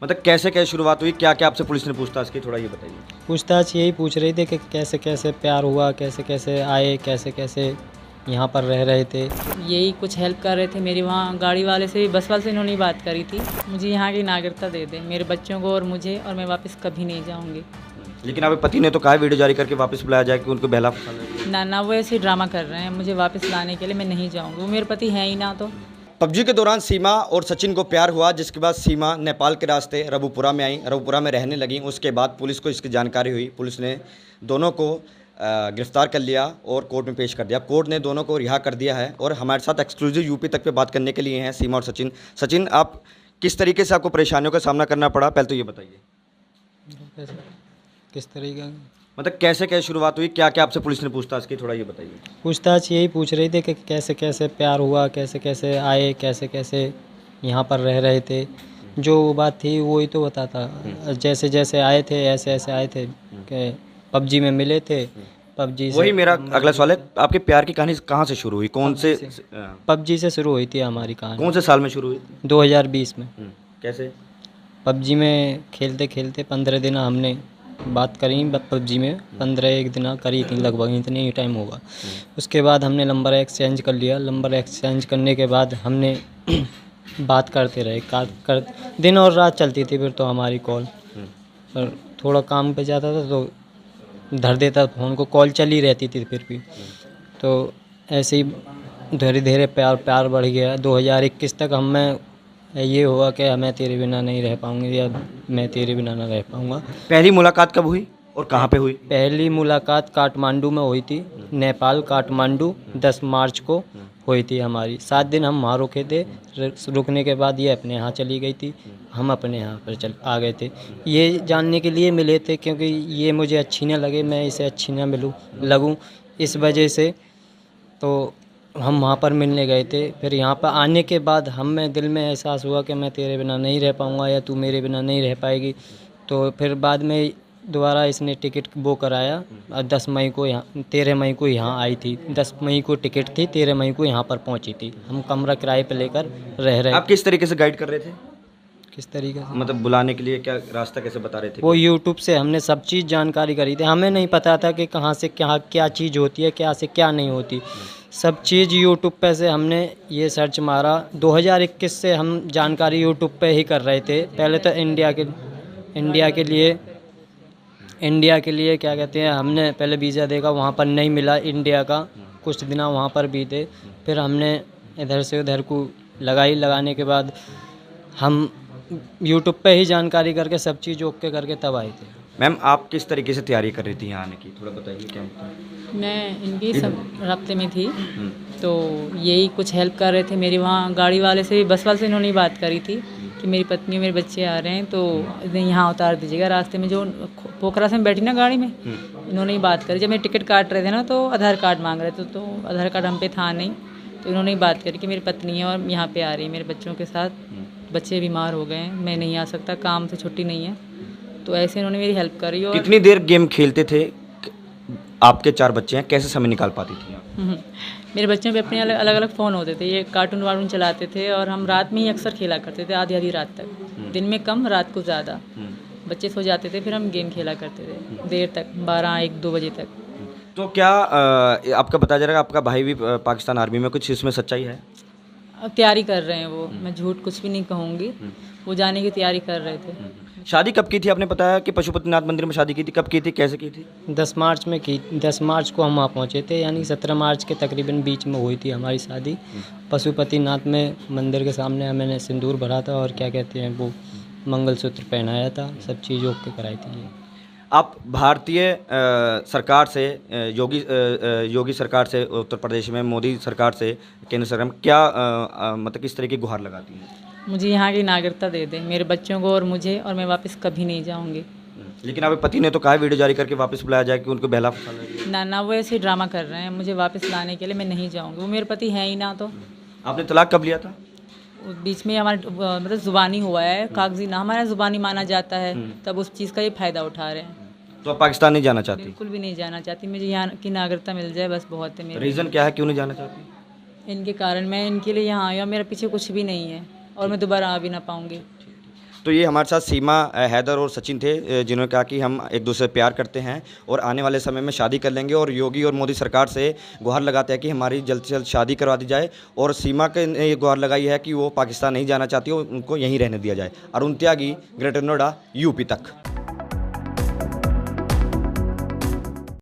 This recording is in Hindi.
मतलब कैसे कैसे शुरुआत हुई, क्या क्या आपसे पुलिस ने पूछताछ की, थोड़ा ये बताइए। पूछताछ यही पूछ रही थी कि कैसे कैसे प्यार हुआ, कैसे कैसे आए, कैसे कैसे यहाँ पर रह रहे थे। यही कुछ हेल्प कर रहे थे मेरी, वहाँ गाड़ी वाले से बस वाले से इन्होंने बात करी थी, मुझे यहाँ की नागरिकता दे दें मेरे बच्चों को और मुझे, और मैं वापस कभी नहीं जाऊँगी। लेकिन आपके पति ने तो कहा वीडियो जारी करके वापस बुलाया जाए कि उनको बहला फुसला है। ना ना, वो ऐसे ही ड्रामा कर रहे हैं, मुझे वापस लाने के लिए मैं नहीं जाऊँगी, वो मेरे पति हैं ही ना। तो पबजी के दौरान सीमा और सचिन को प्यार हुआ, जिसके बाद सीमा नेपाल के रास्ते रबुपुरा में आई, रबुपुरा में रहने लगी। उसके बाद पुलिस को इसकी जानकारी हुई, पुलिस ने दोनों को गिरफ्तार कर लिया और कोर्ट में पेश कर दिया। कोर्ट ने दोनों को रिहा कर दिया है और हमारे साथ एक्सक्लूसिव यूपी तक पे बात करने के लिए हैं सीमा और सचिन। सचिन, आप किस तरीके से आपको परेशानियों का सामना करना पड़ा, पहले तो ये बताइए। किस तरीके मतलब कैसे कैसे शुरुआत हुई, क्या क्या आपसे पुलिस ने पूछताछ की, थोड़ा ये बताइए। पूछताछ यही पूछ रही थी कि कैसे कैसे प्यार हुआ, कैसे कैसे आए, कैसे कैसे यहाँ पर रह रहे थे। जो बात थी वही तो बताता, जैसे जैसे आए थे ऐसे ऐसे आए थे कि पबजी में मिले थे। पबजी वही से मेरा अगला सवाल है, आपके प्यार की कहानी कहाँ से शुरू हुई, कौन से पबजी से शुरू हुई थी हमारी कहानी। कौन से साल में शुरू हुई? 2020 में कैसे? पबजी में खेलते खेलते 15 दिन हमने बात करी, पबजी में 15 दिन करी थी लगभग, इतने ही टाइम होगा। उसके बाद हमने नंबर एक्सचेंज कर लिया। नंबर एक्सचेंज करने के बाद हमने बात करते रहे, दिन और रात चलती थी फिर तो हमारी कॉल। पर थोड़ा काम पे जाता था तो धर देता फ़ोन को, कॉल चली रहती थी फिर भी। तो ऐसे ही धीरे धीरे प्यार प्यार बढ़ गया। 2021 तक हमें ये हुआ कि मैं तेरे बिना नहीं रह पाऊँगी या मैं तेरे बिना ना रह पाऊँगा। पहली मुलाकात कब हुई और कहाँ पे हुई? पहली मुलाकात काठमांडू में हुई थी, नेपाल काठमांडू 10 मार्च को हुई थी हमारी। 7 दिन हम वहाँ रुके थे, रुकने के बाद ये अपने यहाँ चली गई थी, हम अपने यहाँ पर चल आ गए थे। ये जानने के लिए मिले थे क्योंकि ये मुझे अच्छी न लगे, मैं इसे अच्छी न लगूँ, इस वजह से तो हम वहाँ पर मिलने गए थे। फिर यहाँ पर आने के बाद हमें दिल में एहसास हुआ कि मैं तेरे बिना नहीं रह पाऊँगा या तू मेरे बिना नहीं रह पाएगी। तो फिर बाद में दोबारा इसने टिकट वो कराया। 10 मई को यहाँ 13 मई को यहाँ आई थी, 10 मई को टिकट थी, 13 मई को यहाँ पर पहुँची थी। हम कमरा किराए पे लेकर रह रहे। आप किस तरीके से गाइड कर रहे थे, किस तरीके से? मतलब बुलाने के लिए क्या रास्ता कैसे बता रहे थे? वो यूट्यूब से हमने सब चीज़ जानकारी करी थी। हमें नहीं पता था कि कहाँ से क्या क्या चीज़ होती है, क्या से क्या नहीं होती। सब चीज़ यूट्यूब पे से हमने ये सर्च मारा। 2021 से हम जानकारी यूट्यूब पे ही कर रहे थे। पहले तो इंडिया के लिए क्या कहते हैं, हमने पहले वीज़ा देखा, वहाँ पर नहीं मिला इंडिया का, कुछ दिन वहाँ पर भी थे। फिर हमने इधर से उधर को लगाने के बाद हम यूट्यूब पे ही जानकारी करके सब चीज़ ओके करके तब आए थे। मैम, आप किस तरीके से तैयारी कर रही थी यहाँ आने की, थोड़ा बताइए क्या होता है? मैं इनकी सब रास्ते में थी, तो यही कुछ हेल्प कर रहे थे मेरी, वहाँ गाड़ी वाले से बस वाले से इन्होंने बात करी थी कि मेरी पत्नी और मेरे बच्चे आ रहे हैं तो इन्हें यहाँ उतार दीजिएगा। रास्ते में जो पोखरा से मैं बैठी ना गाड़ी में, इन्होंने ही बात करी। जब मैं टिकट काट रहे थे ना तो आधार कार्ड मांग रहे थे, तो आधार कार्ड हम पे था नहीं, तो इन्होंने ही बात करी कि मेरी पत्नी है और यहाँ पे आ रही है मेरे बच्चों के साथ, बच्चे बीमार हो गए हैं, मैं नहीं आ सकता, काम से छुट्टी नहीं है। तो ऐसे इन्होंने मेरी हेल्प करी। और कितनी देर गेम खेलते थे? आपके 4 बच्चे हैं, कैसे समय निकाल पाती थी आप? मेरे बच्चों पे अपने अलग अलग फ़ोन होते थे, ये कार्टून वार्टून चलाते थे और हम रात में ही अक्सर खेला करते थे, आधी आधी रात तक, दिन में कम रात को ज़्यादा। बच्चे सो जाते थे, फिर हम गेम खेला करते थे देर तक, 12-1-2 बजे तक। तो क्या आपका बताया जा रहा है आपका भाई भी पाकिस्तान आर्मी में, कुछ इसमें सच्चाई है? अब तैयारी कर रहे हैं वो, मैं झूठ कुछ भी नहीं कहूँगी, वो जाने की तैयारी कर रहे थे। शादी कब की थी? आपने बताया कि पशुपतिनाथ मंदिर में शादी की थी, कब की थी, कैसे की थी? 10 मार्च में की, 10 मार्च को हम वहाँ पहुँचे थे, यानी 17 मार्च के तकरीबन बीच में हुई थी हमारी शादी। पशुपतिनाथ में मंदिर के सामने मैंने सिंदूर भरा था और क्या कहते हैं वो मंगलसूत्र पहनाया था, सब चीज़ ओके कराई थी। आप भारतीय सरकार से, योगी सरकार से, उत्तर प्रदेश में मोदी सरकार से, केंद्र सरकार में क्या मतलब किस तरह की गुहार लगाती हैं? मुझे यहाँ की नागरिकता दे दें मेरे बच्चों को और मुझे, और मैं वापस कभी नहीं जाऊँगी। लेकिन आपके पति ने तो कहा वीडियो जारी करके वापस बुलाया जाए कि उनको बहला फुसला है। ना ना, वो ऐसे ही ड्रामा कर रहे हैं, मुझे वापस लाने के लिए मैं नहीं जाऊँगी, वो मेरे पति हैं ही ना। तो आपने तलाक कब लिया था? बीच में हमारे मतलब ज़ुबानी हुआ है, कागजी ना, हमारा ज़ुबानी माना जाता है, तब उस चीज़ का ये फ़ायदा उठा रहे हैं। तो आप पाकिस्तान नहीं जाना चाहती? बिल्कुल भी नहीं जाना चाहती, मुझे यहाँ की नागरिकता मिल जाए बस बहुत है मेरे। रीज़न क्या है, क्यों नहीं जाना चाहती? इनके कारण मैं इनके लिए यहाँ आई हूँ, मेरा पीछे कुछ भी नहीं है और मैं दोबारा आ भी ना पाऊँगी। तो ये हमारे साथ सीमा, हैदर और सचिन थे, जिन्होंने कहा कि हम एक दूसरे से प्यार करते हैं और आने वाले समय में शादी कर लेंगे और योगी और मोदी सरकार से गुहार लगाते हैं कि हमारी जल्द से जल्द शादी करवा दी जाए। और सीमा के ने ये गुहार लगाई है कि वो पाकिस्तान नहीं जाना चाहती, उनको यहीं रहने दिया जाए। अरुण त्यागी, ग्रेटर नोएडा, यूपी तक।